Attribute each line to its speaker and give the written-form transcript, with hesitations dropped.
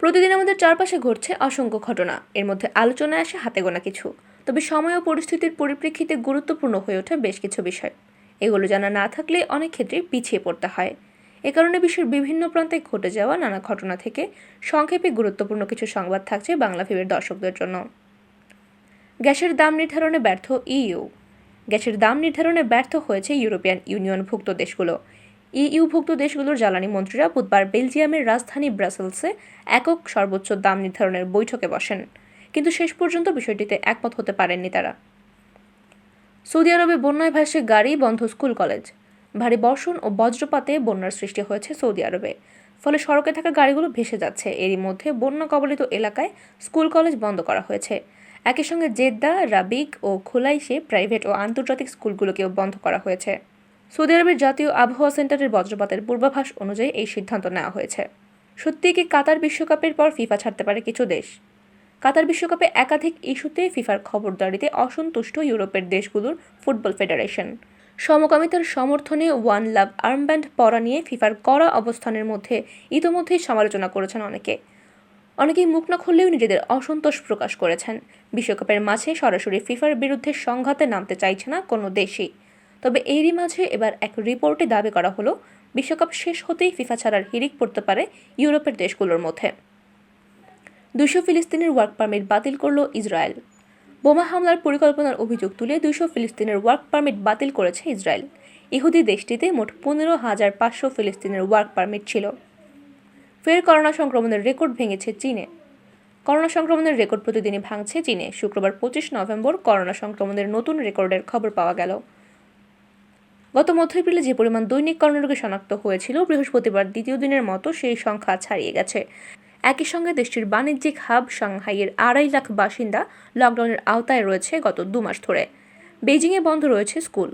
Speaker 1: প্রতিদিন আমাদের চারপাশে ঘটছে অসংখ্য ঘটনা, এর মধ্যে আলোচনায় আসে হাতে গোনা কিছু। তবে সময় ও পরিস্থিতির পরিপ্রেক্ষিতে গুরুত্বপূর্ণ হয়ে ওঠে বেশ কিছু বিষয়। এগুলো জানা না থাকলে অনেক ক্ষেত্রে পিছিয়ে পড়তে হয়। এ কারণে বিশ্বের বিভিন্ন প্রান্তে ঘটে যাওয়া নানা ঘটনা থেকে সংক্ষেপে গুরুত্বপূর্ণ কিছু সংবাদ থাকছে বাংলাভিউয়ের দর্শকদের জন্য। গ্যাসের দাম নির্ধারণে ব্যর্থ ইইউ। গ্যাসের দাম নির্ধারণে ব্যর্থ হয়েছে ইউরোপিয়ান ইউনিয়নভুক্ত দেশগুলো। ইইউভুক্ত দেশগুলোর জ্বালানি মন্ত্রীরা বুধবার বেলজিয়ামের রাজধানী ব্রাসেলসে একক সর্বোচ্চ দাম নির্ধারণের বৈঠকে বসেন, কিন্তু শেষ পর্যন্ত বিষয়টিতে একমত হতে পারেননি তারা। সৌদি আরবে বন্যায় ভাসে গাড়ি, বন্ধ স্কুল কলেজ। ভারী বর্ষণ ও বজ্রপাতে বন্যার সৃষ্টি হয়েছে সৌদি আরবে, ফলে সড়কে থাকা গাড়িগুলো ভেসে যাচ্ছে। এরই মধ্যে বন্যা কবলিত এলাকায় স্কুল কলেজ বন্ধ করা হয়েছে। একই সঙ্গে জেদ্দা, রাবিক ও খুলাইশে প্রাইভেট ও আন্তর্জাতিক স্কুলগুলোকেও বন্ধ করা হয়েছে। সৌদি আরবের জাতীয় আবহাওয়া সেন্টারের বজ্রপাতের পূর্বাভাস অনুযায়ী এই সিদ্ধান্ত নেওয়া হয়েছে। সত্যিই কি কাতার বিশ্বকাপের পর ফিফা ছাড়তে পারে কিছু দেশ? কাতার বিশ্বকাপে একাধিক ইস্যুতে ফিফার খবরদারিতে অসন্তুষ্ট ইউরোপের দেশগুলোর ফুটবল ফেডারেশন। সমকামিতার সমর্থনে ওয়ান লাভ আর্মব্যান্ড পরা নিয়ে ফিফার কড়া অবস্থানের মধ্যে ইতোমধ্যেই সমালোচনা করেছেন অনেকেই মুখ না খুললেও নিজেদের অসন্তোষ প্রকাশ করেছেন। বিশ্বকাপের মাঝে সরাসরি ফিফার বিরুদ্ধে সংঘাতে নামতে চাইছে না কোনো দেশই। তবে এরই মাঝে এবার এক রিপোর্টে দাবি করা হলো, বিশ্বকাপ শেষ হতেই ফিফা ছাড়ার হিড়িক পড়তে পারে ইউরোপের দেশগুলোর মধ্যে। 200 ফিলিস্তিনের ওয়ার্ক পারমিট বাতিল করল ইসরায়েল। বোমা হামলার পরিকল্পনার অভিযোগ তুলে 200 ফিলিস্তিনের ওয়ার্ক পারমিট বাতিল করেছে ইসরায়েল। ইহুদি দেশটিতে মোট 15,500 ফিলিস্তিনের ওয়ার্ক পারমিট ছিল। ফের করোনা সংক্রমণের রেকর্ড ভেঙেছে চীনে। করোনা সংক্রমণের রেকর্ড প্রতিদিনই ভাঙছে চীনে। শুক্রবার 25 নভেম্বর করোনা সংক্রমণের নতুন রেকর্ডের খবর পাওয়া গেল। গত মধ্য এপ্রিলে যে পরিমাণ দৈনিক করোনা রোগী শনাক্ত হয়েছিল, বৃহস্পতিবার দ্বিতীয় দিনের মতো সেই সংখ্যা ছাড়িয়ে গেছে। একই সঙ্গে দেশটির বাণিজ্যিক হাব সাংহাইয়ের 2.5 লাখ বাসিন্দা লকডাউনের আওতায় রয়েছে গত 2 মাস ধরে। বেইজিংয়ে বন্ধ রয়েছে স্কুল।